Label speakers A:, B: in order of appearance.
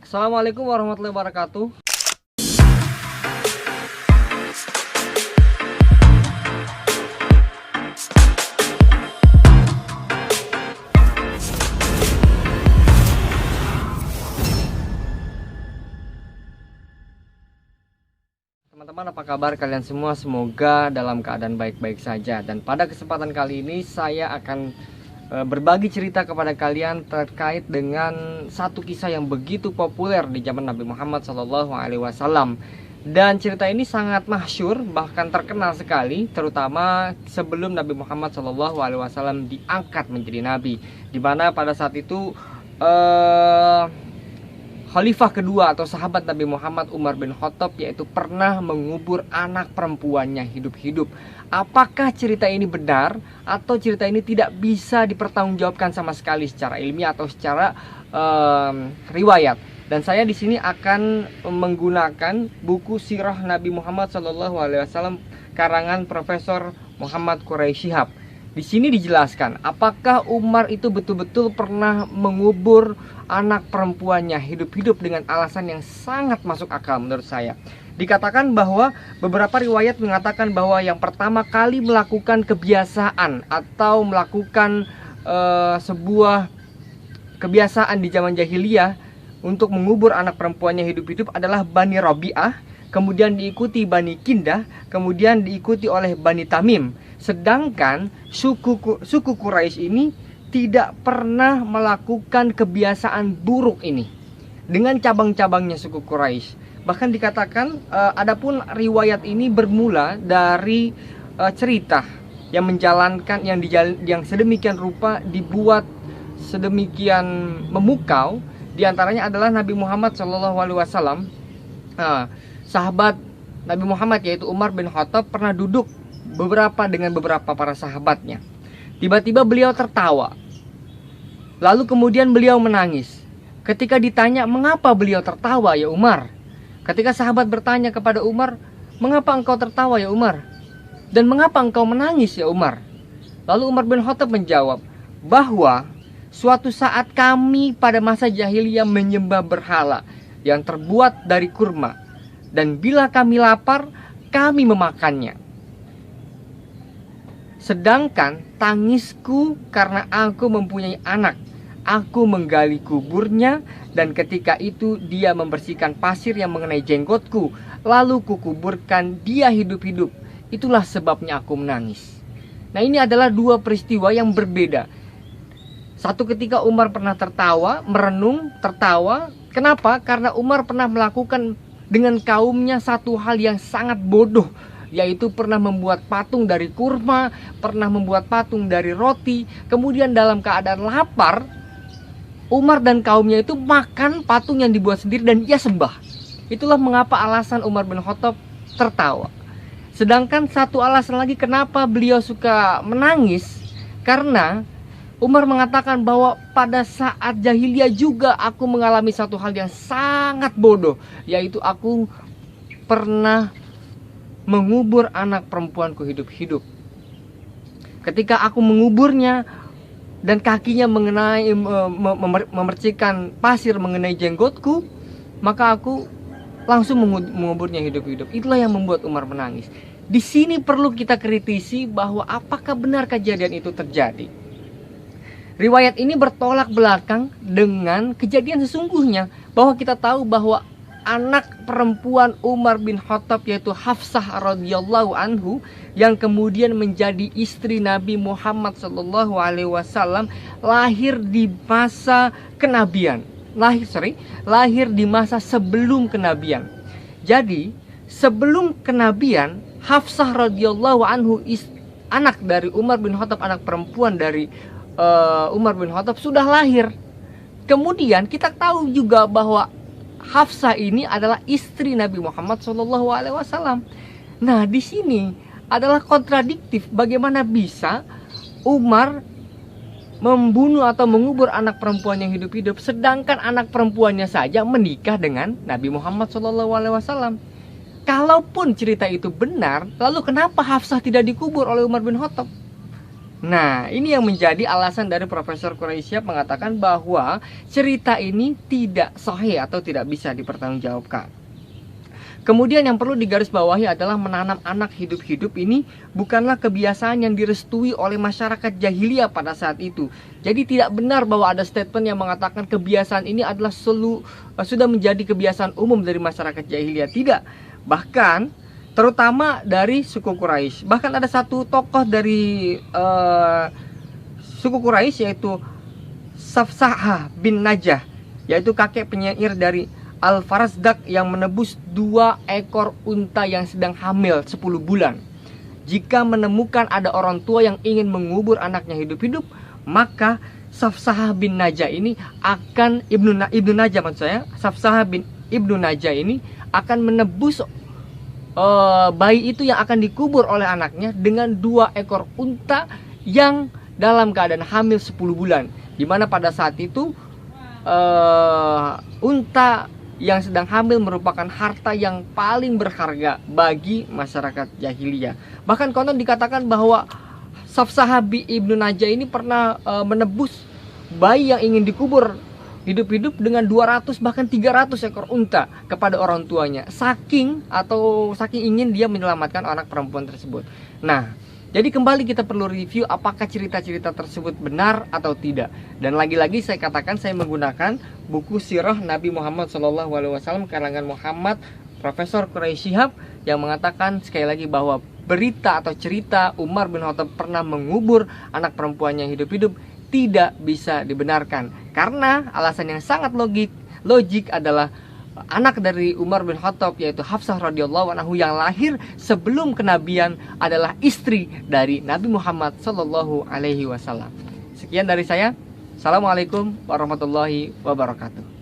A: Assalamualaikum warahmatullahi wabarakatuh. Teman-teman, apa kabar kalian semua? Semoga dalam keadaan baik-baik saja. Dan pada kesempatan kali ini saya akan berbagi cerita kepada kalian terkait dengan satu kisah yang begitu populer di zaman Nabi Muhammad SAW. Dan cerita ini sangat masyhur, bahkan terkenal sekali, terutama sebelum Nabi Muhammad SAW diangkat menjadi nabi. Dimana pada saat itu Khalifah kedua atau sahabat Nabi Muhammad, Umar bin Khattab, yaitu pernah mengubur anak perempuannya hidup-hidup. Apakah cerita ini benar atau cerita ini tidak bisa dipertanggungjawabkan sama sekali secara ilmiah atau secara riwayat? Dan saya di sini akan menggunakan buku Sirah Nabi Muhammad SAW karangan Profesor Muhammad Quraisy Shihab. Di sini dijelaskan apakah Umar itu betul-betul pernah mengubur anak perempuannya hidup-hidup dengan alasan yang sangat masuk akal menurut saya. Dikatakan bahwa beberapa riwayat mengatakan bahwa yang pertama kali melakukan kebiasaan atau melakukan sebuah kebiasaan di zaman jahiliyah untuk mengubur anak perempuannya hidup-hidup adalah Bani Rabi'ah, kemudian diikuti Bani Kindah, kemudian diikuti oleh Bani Tamim. Sedangkan suku Quraisy ini tidak pernah melakukan kebiasaan buruk ini dengan cabang-cabangnya suku Quraisy. Bahkan dikatakan adapun riwayat ini bermula dari cerita yang menjalankan yang sedemikian rupa dibuat sedemikian memukau. Di antaranya adalah Nabi Muhammad SAW. Sahabat Nabi Muhammad yaitu Umar bin Khattab pernah duduk dengan beberapa para sahabatnya. Tiba-tiba beliau tertawa. Lalu kemudian beliau menangis. Ketika ditanya, "Mengapa beliau tertawa ya Umar?" Ketika sahabat bertanya kepada Umar, "Mengapa engkau tertawa ya Umar? Dan mengapa engkau menangis ya Umar?" Lalu Umar bin Khattab menjawab bahwa suatu saat kami pada masa jahiliyah menyembah berhala yang terbuat dari kurma, dan bila kami lapar, kami memakannya. Sedangkan tangisku karena aku mempunyai anak. Aku menggali kuburnya, dan ketika itu dia membersihkan pasir yang mengenai jenggotku, lalu kukuburkan dia hidup-hidup. Itulah sebabnya aku menangis. Nah, ini adalah dua peristiwa yang berbeda. Satu ketika Umar pernah tertawa, merenung, tertawa. Kenapa? Karena Umar pernah melakukan dengan kaumnya satu hal yang sangat bodoh, yaitu pernah membuat patung dari kurma, pernah membuat patung dari roti. Kemudian dalam keadaan lapar, Umar dan kaumnya itu makan patung yang dibuat sendiri dan ia sembah. Itulah mengapa alasan Umar bin Khattab tertawa. Sedangkan satu alasan lagi kenapa beliau suka menangis, karena Umar mengatakan bahwa pada saat jahiliyah juga aku mengalami satu hal yang sangat bodoh, yaitu aku pernah mengubur anak perempuanku hidup-hidup. Ketika aku menguburnya dan kakinya memercikkan pasir mengenai jenggotku, maka aku langsung menguburnya hidup-hidup. Itulah yang membuat Umar menangis. Di sini perlu kita kritisi bahwa apakah benar kejadian itu terjadi. Riwayat ini bertolak belakang dengan kejadian sesungguhnya, bahwa kita tahu bahwa anak perempuan Umar bin Khattab yaitu Hafsah radhiyallahu anhu yang kemudian menjadi istri Nabi Muhammad SAW lahir di masa kenabian. Lahir di masa sebelum kenabian. Jadi, sebelum kenabian, Hafsah radhiyallahu anhu anak dari Umar bin Khattab, anak perempuan dari Umar bin Khattab sudah lahir. Kemudian kita tahu juga bahwa Hafsah ini adalah istri Nabi Muhammad SAW. Nah, di sini adalah kontradiktif. Bagaimana bisa Umar membunuh atau mengubur anak perempuan yang hidup-hidup, sedangkan anak perempuannya saja menikah dengan Nabi Muhammad SAW? Kalaupun cerita itu benar, lalu kenapa Hafsah tidak dikubur oleh Umar bin Khattab? Nah, ini yang menjadi alasan dari Profesor Quraisyah mengatakan bahwa cerita ini tidak sahih atau tidak bisa dipertanggungjawabkan. Kemudian yang perlu digarisbawahi adalah menanam anak hidup-hidup ini bukanlah kebiasaan yang direstui oleh masyarakat jahiliyah pada saat itu. Jadi tidak benar bahwa ada statement yang mengatakan kebiasaan ini adalah sudah menjadi kebiasaan umum dari masyarakat jahiliyah. Tidak. Bahkan terutama dari suku Quraisy. Bahkan ada satu tokoh dari suku Quraisy yaitu Safsahah bin Najah, yaitu kakek penyair dari Al-Farazdak yang menebus 2 ekor unta yang sedang hamil 10 bulan. Jika menemukan ada orang tua yang ingin mengubur anaknya hidup-hidup, maka Safsahah bin Najah ini akan Ibnu Najah maksud saya, Safsahah bin Ibnu Najah ini akan menebus bayi itu yang akan dikubur oleh anaknya dengan 2 ekor unta yang dalam keadaan hamil 10 bulan. Dimana pada saat itu unta yang sedang hamil merupakan harta yang paling berharga bagi masyarakat jahiliyah. Bahkan konon dikatakan bahwa Safsahah bin Ibnu Najah ini pernah menebus bayi yang ingin dikubur hidup-hidup dengan 200 bahkan 300 ekor unta kepada orang tuanya. Saking ingin dia menyelamatkan anak perempuan tersebut. Nah, jadi kembali kita perlu review apakah cerita-cerita tersebut benar atau tidak. Dan lagi-lagi saya katakan saya menggunakan buku Sirah Nabi Muhammad SAW karangan Muhammad Profesor Quraisyah yang mengatakan sekali lagi bahwa berita atau cerita Umar bin Khattab pernah mengubur anak perempuannya hidup-hidup tidak bisa dibenarkan. Karena alasan yang sangat logik adalah anak dari Umar bin Khattab yaitu Hafsah radhiyallahu anhu yang lahir sebelum kenabian adalah istri dari Nabi Muhammad sallallahu alaihi wasallam. Sekian dari saya. Assalamualaikum warahmatullahi wabarakatuh.